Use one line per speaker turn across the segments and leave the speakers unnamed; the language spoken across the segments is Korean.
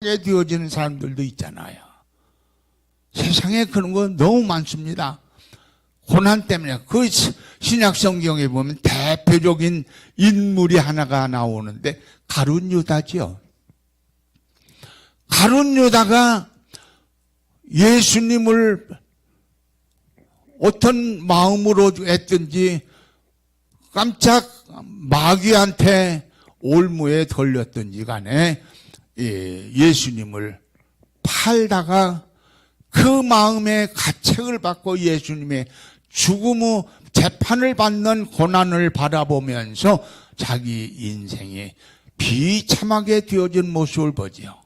되어지는 사람들도 있잖아요. 세상에 그런 거 너무 많습니다. 고난 때문에. 그 신약 성경에 보면 대표적인 인물이 하나가 나오는데 가룟 유다지요. 가룟 유다가 예수님을 어떤 마음으로 했든지 깜짝 마귀한테 올무에 걸렸든지 간에 예수님을 팔다가 그 마음에 가책을 받고 예수님의 죽음 후 재판을 받는 고난을 바라보면서 자기 인생이 비참하게 되어진 모습을 보지요.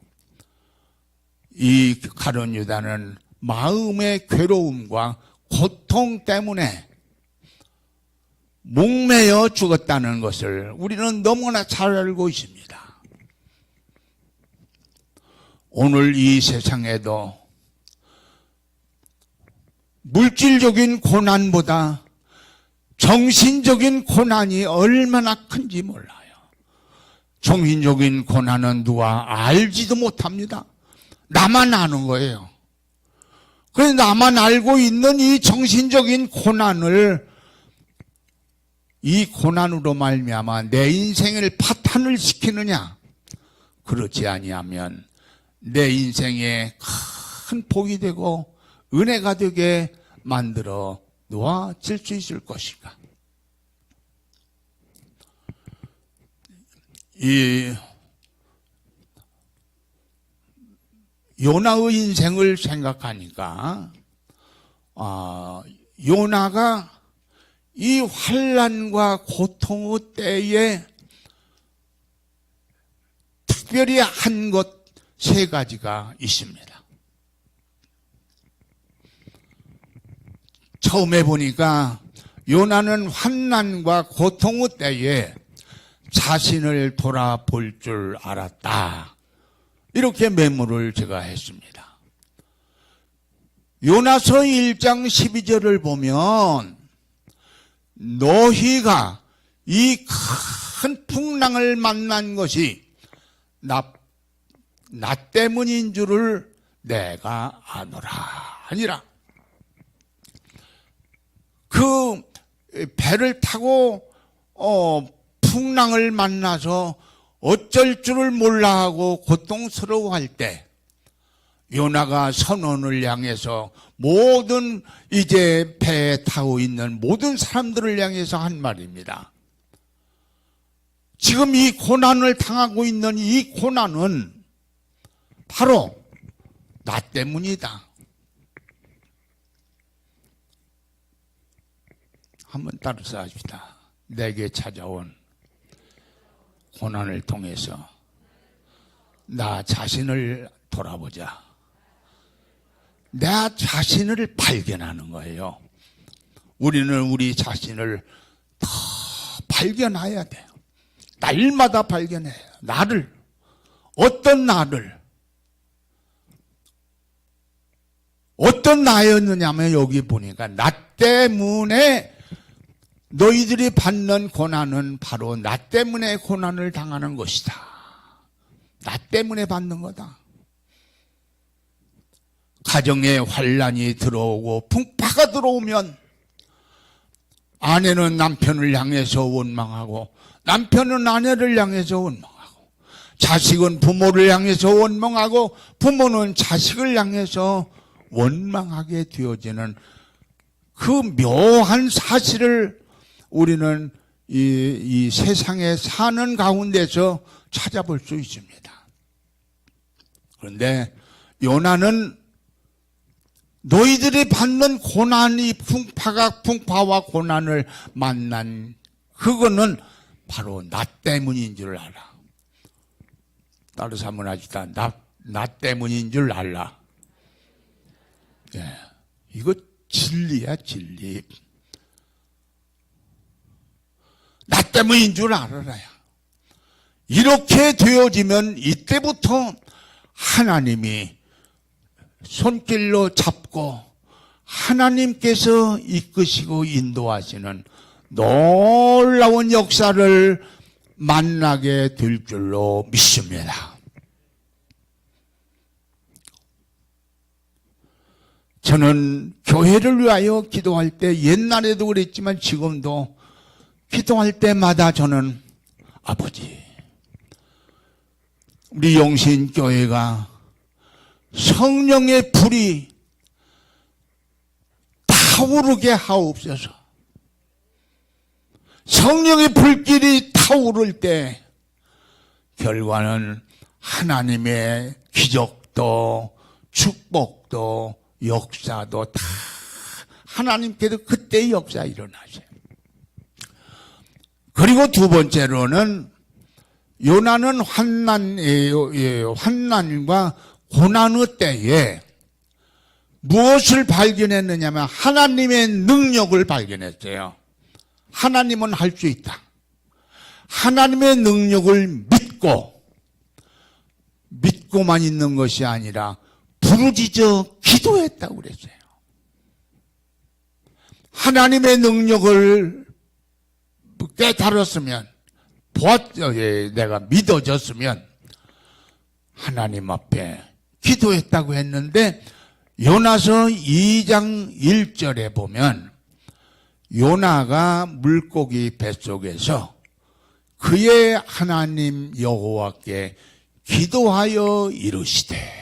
이 가룟 유다는 마음의 괴로움과 고통 때문에 목매여 죽었다는 것을 우리는 너무나 잘 알고 있습니다. 오늘 이 세상에도 물질적인 고난보다 정신적인 고난이 얼마나 큰지 몰라요. 정신적인 고난은 누가 알지도 못합니다. 나만 아는 거예요. 그래서 나만 알고 있는 이 정신적인 고난을 이 고난으로 말미암아 내 인생을 파탄을 시키느냐? 그렇지 아니하면 내 인생에 큰 복이 되고 은혜가 되게 만들어 놓아질 수 있을 것인가? 이 요나의 인생을 생각하니까 요나가 이 환난과 고통의 때에 특별히 한 것 세 가지가 있습니다. 처음에 보니까 요나는 환난과 고통의 때에 자신을 돌아볼 줄 알았다. 이렇게 메모를 제가 했습니다. 요나서 1장 12절을 보면 너희가 이 큰 풍랑을 만난 것이 나 때문인 줄을 내가 아노라 아니라 그 배를 타고 풍랑을 만나서 어쩔 줄을 몰라 하고 고통스러워할 때 요나가 선원을 향해서 모든 이제 배에 타고 있는 모든 사람들을 향해서 한 말입니다. 지금 이 고난을 당하고 있는 이 고난은 바로 나 때문이다. 한번 따라서 합시다. 내게 찾아온 고난을 통해서 나 자신을 돌아보자. 내 자신을 발견하는 거예요. 우리는 우리 자신을 더 발견해야 돼요. 날마다 발견해요. 나를, 어떤 나였느냐면 여기 보니까 나 때문에 너희들이 받는 고난은 바로 나 때문에 고난을 당하는 것이다. 나 때문에 받는 거다. 가정에 환난이 들어오고 풍파가 들어오면 아내는 남편을 향해서 원망하고 남편은 아내를 향해서 원망하고 자식은 부모를 향해서 원망하고 부모는 자식을 향해서 원망하게 되어지는 그 묘한 사실을 우리는 이 세상에 사는 가운데서 찾아볼 수 있습니다. 그런데 요나는 너희들이 받는 고난이 풍파와 고난을 만난 그거는 바로 나 때문인 줄 알아. 따라서 한번 하시다. 나 때문인 줄 알라. 예, 이거 진리야, 진리. 나 때문인 줄 알아야. 이렇게 되어지면 이때부터 하나님이 손길로 잡고 하나님께서 이끄시고 인도하시는 놀라운 역사를 만나게 될 줄로 믿습니다. 저는 교회를 위하여 기도할 때 옛날에도 그랬지만 지금도 기도할 때마다 저는 아버지, 우리 영신교회가 성령의 불이 타오르게 하옵소서. 성령의 불길이 타오를 때 결과는 하나님의 기적도 축복도 역사도 다 하나님께서 그때의 역사 일어나세요. 그리고 두 번째로는 요나는 환난과 고난의 때에 무엇을 발견했느냐면 하나님의 능력을 발견했어요. 하나님은 할 수 있다. 하나님의 능력을 믿고만 있는 것이 아니라 부르짖어 기도했다고 그랬어요. 하나님의 능력을 깨달았으면, 내가 믿어졌으면 하나님 앞에 기도했다고 했는데 요나서 2장 1절에 보면 요나가 물고기 뱃속에서 그의 하나님 여호와께 기도하여 이르시되,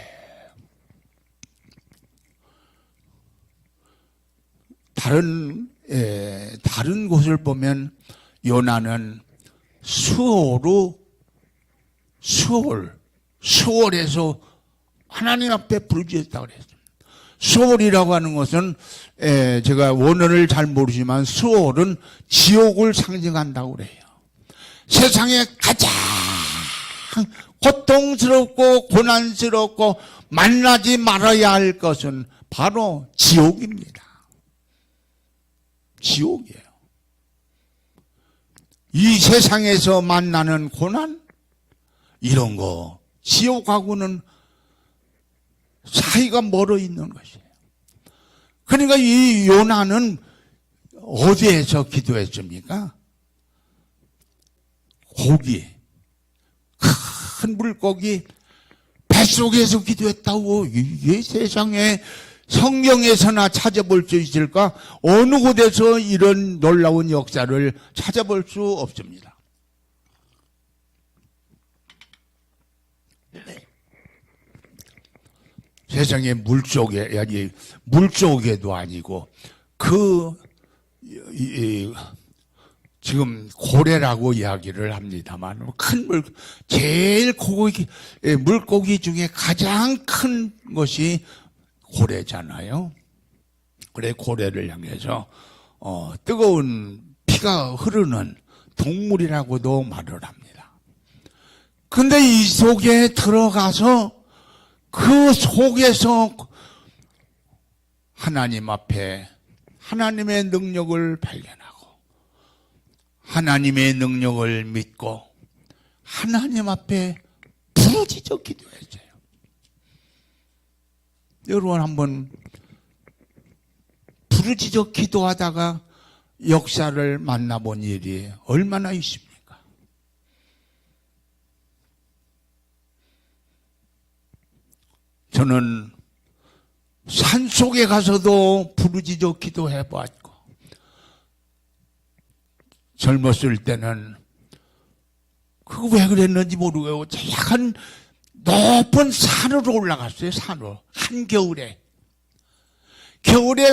다른 곳을 보면 요나는 수월에서 하나님 앞에 부르짖었다고 그랬어요. 수월이라고 하는 것은 제가 원어를 잘 모르지만 수월은 지옥을 상징한다고 그래요. 세상에 가장 고통스럽고 고난스럽고 만나지 말아야 할 것은 바로 지옥입니다. 지옥이에요. 이 세상에서 만나는 고난, 이런 거 지옥하고는 사이가 멀어 있는 것이에요. 그러니까 이 요나는 어디에서 기도했습니까? 큰 물고기 뱃속에서 기도했다고. 이게 세상에 성경에서나 찾아볼 수 있을까? 어느 곳에서 이런 놀라운 역사를 찾아볼 수 없습니다. 세상에 물속에도 아니고 지금 고래라고 이야기를 합니다만 제일 물고기 중에 가장 큰 것이 고래잖아요. 그래 고래를 향해서 뜨거운 피가 흐르는 동물이라고도 말을 합니다. 근데 이 속에 들어가서 그 속에서 하나님 앞에 하나님의 능력을 발견하고 하나님의 능력을 믿고 하나님 앞에 부르짖어 기도했어요. 여러분 한번 부르짖어 기도하다가 역사를 만나본 일이 얼마나 있습니까? 저는 산속에 가서도 부르짖어 기도해봤고, 젊었을 때는 그거 왜 그랬는지 모르겠고 약간 높은 산으로 올라갔어요. 산으로. 한겨울에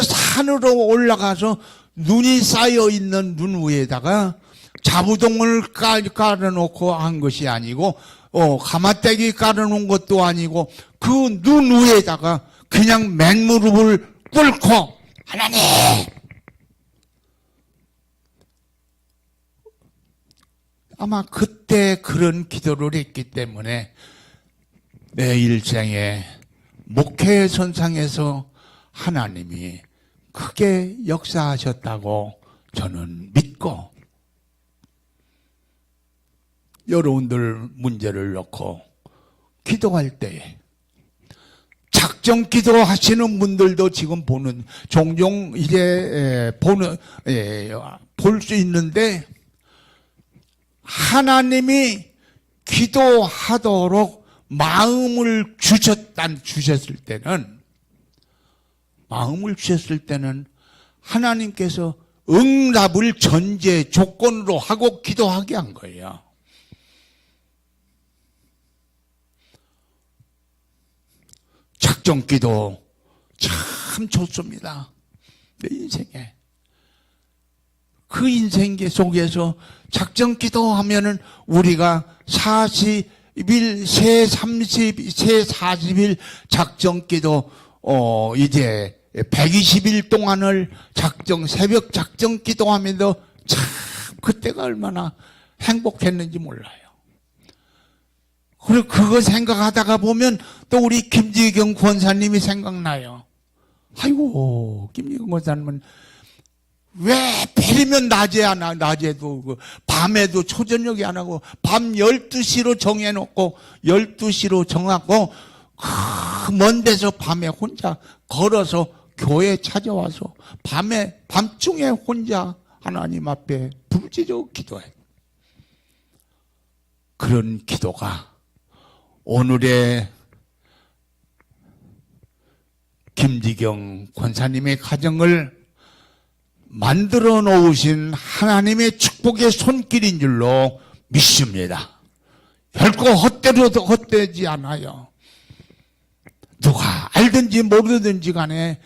산으로 올라가서 눈이 쌓여있는 눈 위에다가 자부동을 깔아놓고 한 것이 아니고 가마떼기 깔아놓은 것도 아니고 그 눈 위에다가 그냥 맨무릎을 꿇고 하나님, 아마 그때 그런 기도를 했기 때문에 내 일생에 목회 선상에서 하나님이 크게 역사하셨다고 저는 믿고, 여러분들 문제를 놓고 기도할 때에 작정 기도하시는 분들도 지금 종종 이제 볼 수 있는데, 하나님이 기도하도록 마음을 주셨을 때는 마음을 주셨을 때는 하나님께서 응답을 전제 조건으로 하고 기도하게 한 거예요. 작정기도 참 좋습니다. 내 인생에. 그 인생 속에서 작정기도 하면은 우리가 40일, 새 30일, 새 40일 작정기도, 이제 120일 동안을 새벽 작정기도 하면서 참 그때가 얼마나 행복했는지 몰라요. 그리고 그거 생각하다가 보면 또 우리 김지경 권사님이 생각나요. 아이고, 김지경 권사님은 왜 베리면 낮에도 밤에도 초저녁에 안 하고 밤 12시로 정해놓고 12시로 정하고 그 먼 데서 밤에 혼자 걸어서 교회 찾아와서 밤중에 혼자 하나님 앞에 부르짖어 기도해. 그런 기도가 오늘의 김지경 권사님의 가정을 만들어 놓으신 하나님의 축복의 손길인 줄로 믿습니다. 결코 헛되지 않아요. 누가 알든지 모르든지 간에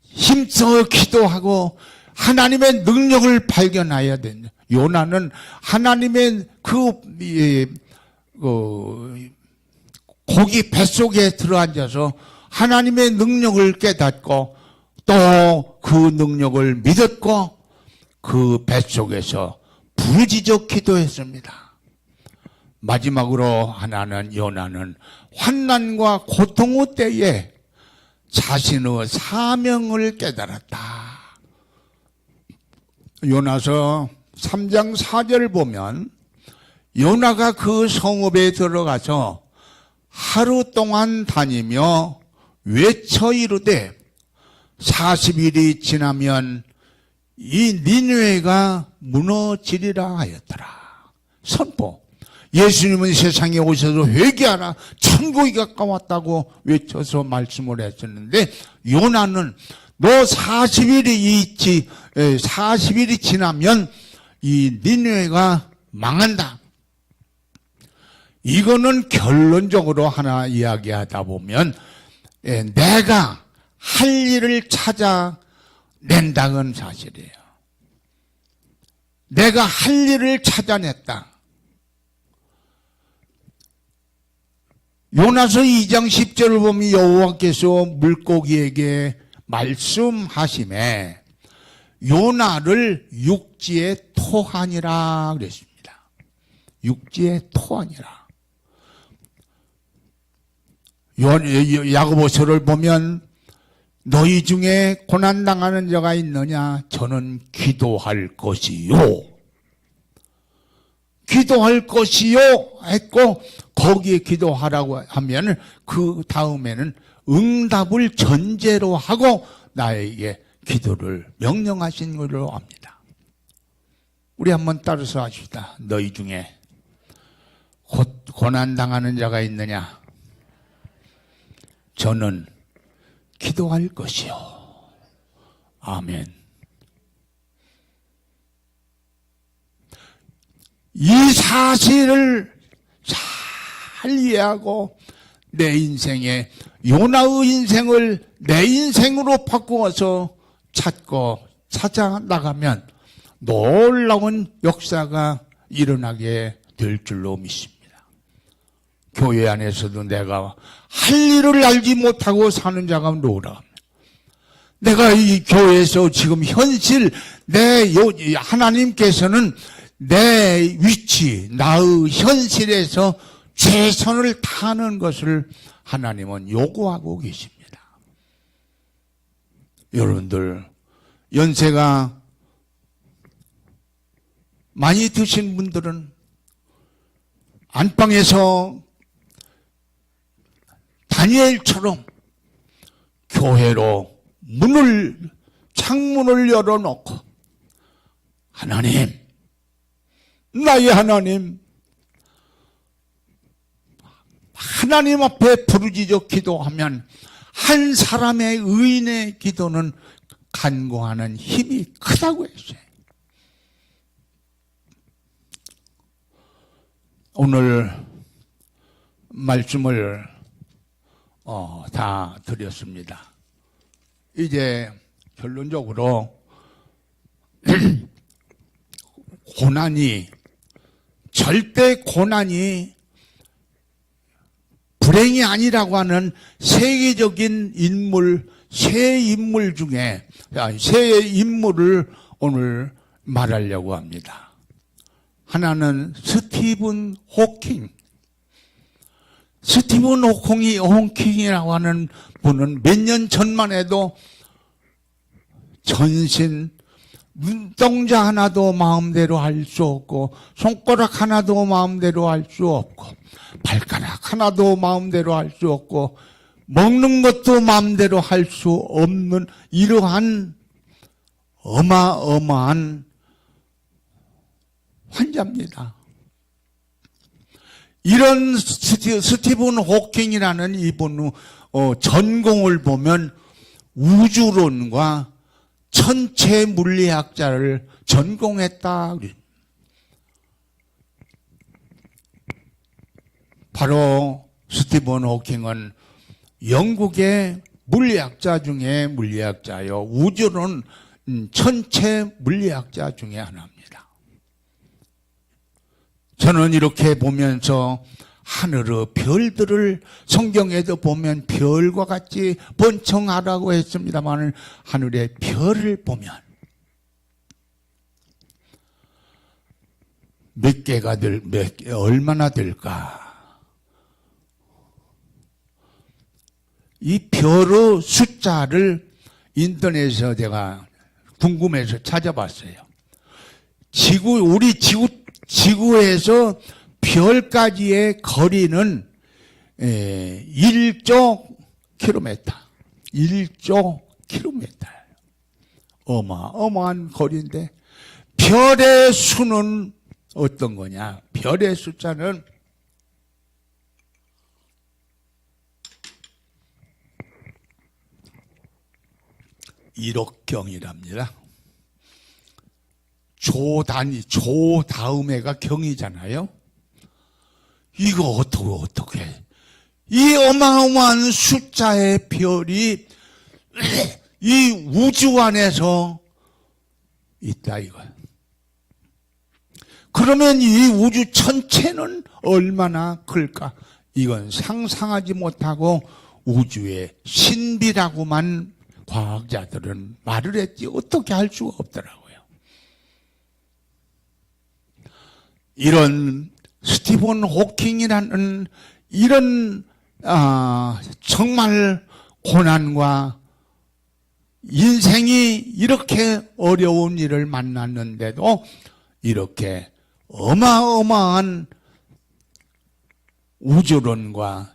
힘써 기도하고 하나님의 능력을 발견해야 된다. 요나는 하나님의 고기 뱃속에 들어앉아서 하나님의 능력을 깨닫고 또 그 능력을 믿었고 그 뱃속에서 부르짖어 기도했습니다. 마지막으로 요나는 환난과 고통의 때에 자신의 사명을 깨달았다. 요나서 3장 4절 보면 요나가 그 성읍에 들어가서 하루 동안 다니며 외쳐 이르되 40일이 지나면 이 니느웨가 무너지리라 하였더라. 선포. 예수님은 세상에 오셔서 회개하라. 천국이 가까웠다고 외쳐서 말씀을 했었는데 요나는 너 40일이 지나면 이 니느웨가 망한다. 이거는 결론적으로 하나 이야기하다 보면 내가 할 일을 찾아낸다는 사실이에요. 내가 할 일을 찾아냈다. 요나서 2장 10절을 보면 여호와께서 물고기에게 말씀하심에 요나를 육지에 토하니라 그랬습니다. 육지에 토하니라. 야고보서를 보면 너희 중에 고난당하는 자가 있느냐? 저는 기도할 것이요. 기도할 것이요 했고 거기에 기도하라고 하면 그 다음에는 응답을 전제로 하고 나에게 기도를 명령하신 걸로 압니다. 우리 한번 따라서 합시다. 너희 중에 고난당하는 자가 있느냐? 저는 기도할 것이요. 아멘. 이 사실을 잘 이해하고 내 인생에 요나의 인생을 내 인생으로 바꾸어서 찾아 나가면 놀라운 역사가 일어나게 될 줄로 믿습니다. 교회 안에서도 내가 할 일을 알지 못하고 사는 자가 누구라. 내가 이 교회에서 지금 현실 하나님께서는 내 위치, 나의 현실에서 최선을 다하는 것을 하나님은 요구하고 계십니다. 여러분들 연세가 많이 드신 분들은 안방에서 다니엘처럼 교회로 창문을 열어놓고 하나님, 나의 하나님 앞에 부르짖어 기도하면 한 사람의 의인의 기도는 간구하는 힘이 크다고 했어요. 오늘 말씀을 다 드렸습니다. 이제 결론적으로 고난이, 절대 고난이 불행이 아니라고 하는 세계적인 인물, 세 인물을 오늘 말하려고 합니다. 하나는 스티븐 호킹. 스티븐 호킹이라고 하는 분은 몇 년 전만 해도 전신 눈동자 하나도 마음대로 할 수 없고, 손가락 하나도 마음대로 할 수 없고, 발가락 하나도 마음대로 할 수 없고, 먹는 것도 마음대로 할 수 없는 이러한 어마어마한 환자입니다. 이런 스티븐 호킹이라는 이분 전공을 보면 우주론과 천체 물리학자를 전공했다. 바로 스티븐 호킹은 영국의 물리학자 중에 물리학자요, 우주론 천체 물리학자 중에 하나입니다. 저는 이렇게 보면서 하늘의 별들을, 성경에도 보면 별과 같이 번성하라고 했습니다만, 하늘의 별을 보면 몇 개가 얼마나 될까? 이 별의 숫자를 인터넷에서 제가 궁금해서 찾아봤어요. 우리 지구에서 별까지의 거리는 1조 킬로미터. 1조 킬로미터. 어마어마한 거리인데, 별의 수는 어떤 거냐? 별의 숫자는 1억 경이랍니다. 조 다음에가 경이잖아요. 이거 어떻게 이 어마어마한 숫자의 별이 이 우주 안에서 있다 이거야. 그러면 이 우주 전체는 얼마나 클까? 이건 상상하지 못하고 우주의 신비라고만 과학자들은 말을 했지 어떻게 할 수가 없더라고요. 이런 스티븐 호킹이라는 이런 정말 고난과 인생이 이렇게 어려운 일을 만났는데도 이렇게 어마어마한 우주론과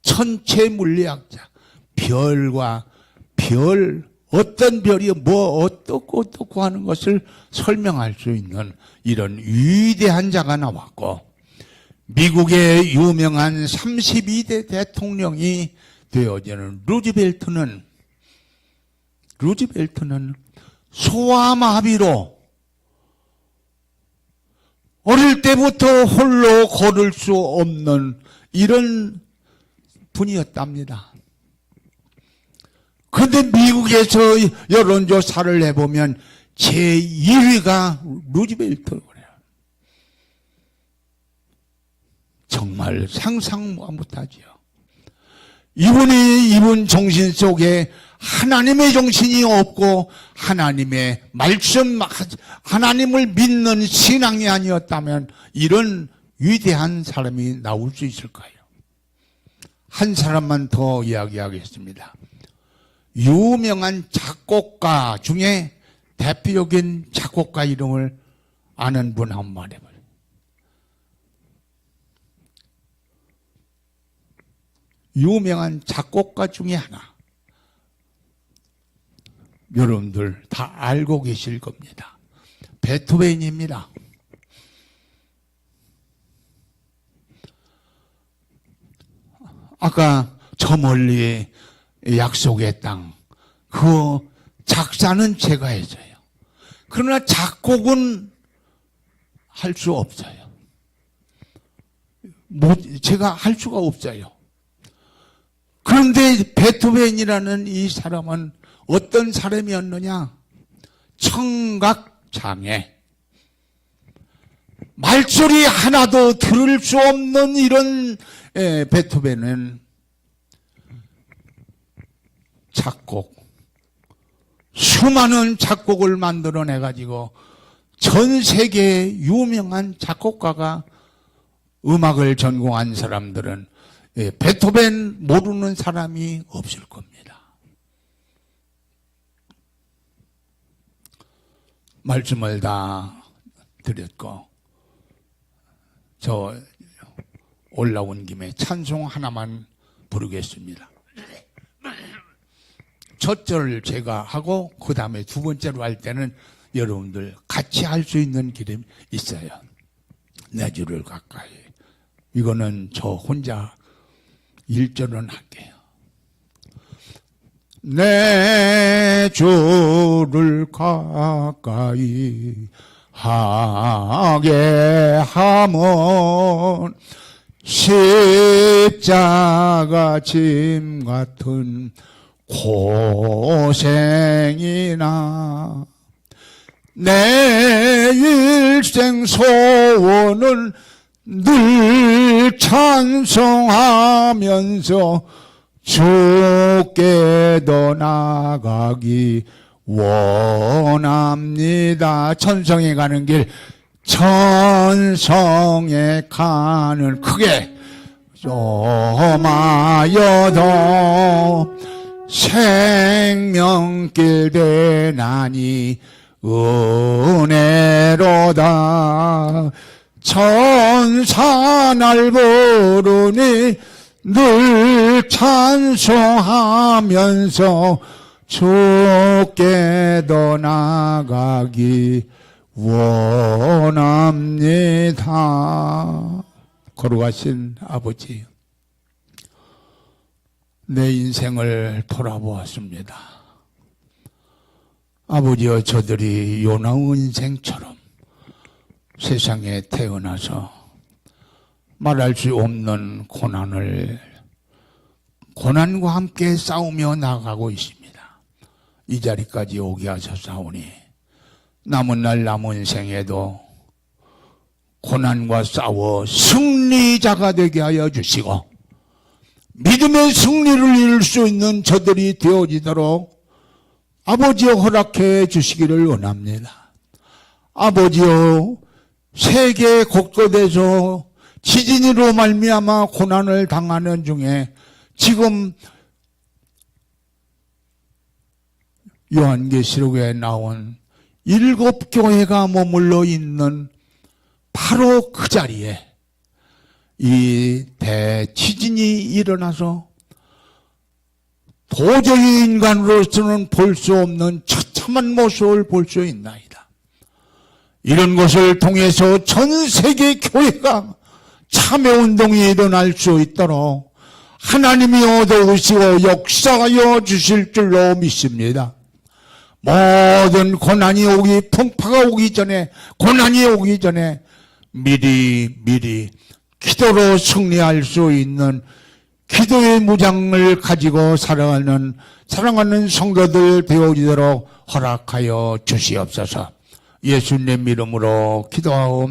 천체 물리학자, 별과 별, 어떤 별이 어떻고 하는 것을 설명할 수 있는 이런 위대한 자가 나왔고, 미국의 유명한 32대 대통령이 되어지는 루즈벨트는 소아마비로 어릴 때부터 홀로 걸을 수 없는 이런 분이었답니다. 그런데 미국에서 여론조사를 해보면 제1위가 루즈벨트라고 그래요. 정말 상상 못하지요. 이분 정신 속에 하나님의 정신이 없고 하나님의 말씀, 하나님을 믿는 신앙이 아니었다면 이런 위대한 사람이 나올 수 있을까요? 한 사람만 더 이야기하겠습니다. 유명한 작곡가 중에 대표적인 작곡가 이름을 아는 분 한 번 말해봐요. 유명한 작곡가 중에 하나. 여러분들 다 알고 계실 겁니다. 베토벤입니다. 아까 저 멀리 약속의 땅, 그 작사는 제가 했어요. 그러나 작곡은 할 수 없어요. 제가 할 수가 없어요. 그런데 베토벤이라는 이 사람은 어떤 사람이었느냐? 청각장애. 말소리 하나도 들을 수 없는 이런 베토벤은 작곡, 수많은 작곡을 만들어내가지고 전 세계에 유명한 작곡가가 음악을 전공한 사람들은 베토벤 모르는 사람이 없을 겁니다. 말씀을 다 드렸고, 저 올라온 김에 찬송 하나만 부르겠습니다. 첫 절을 제가 하고 그 다음에 두 번째로 할 때는 여러분들 같이 할 수 있는 길이 있어요. 내 주를 가까이. 이거는 저 혼자 1절은 할게요. 내 주를 가까이 하게 하면 십자가 짐 같은 고생이나 내 일생 소원은 늘 찬송하면서 주께도 나가기 원합니다. 천성에 가는 길, 천성에 가는 크게 좁아여도 생명길 대나니 은혜로다. 천사 날 부르니 늘 찬송하면서 주께도 나가기 원합니다. 걸어가신 아버지, 내 인생을 돌아보았습니다. 아버지여, 저들이 요나의 인생처럼 세상에 태어나서 말할 수 없는 고난과 함께 싸우며 나가고 있습니다. 이 자리까지 오게 하셨사오니 남은 날 남은 생에도 고난과 싸워 승리자가 되게 하여 주시고 믿음의 승리를 이룰 수 있는 저들이 되어지도록 아버지여 허락해 주시기를 원합니다. 아버지여, 세계 곳곳에서 지진으로 말미암아 고난을 당하는 중에 지금 요한계시록에 나온 7교회가 머물러 있는 바로 그 자리에 이 대지진이 일어나서 도저히 인간으로서는 볼 수 없는 처참한 모습을 볼 수 있나이다. 이런 것을 통해서 전 세계 교회가 참여운동이 일어날 수 있도록 하나님이 얻어오시고 역사하여 주실 줄로 믿습니다. 모든 고난이 오기, 풍파가 오기 전에, 고난이 오기 전에 미리 기도로 승리할 수 있는 기도의 무장을 가지고 사랑하는 성도들 되어지도록 허락하여 주시옵소서. 예수님 이름으로 기도하옵나이다.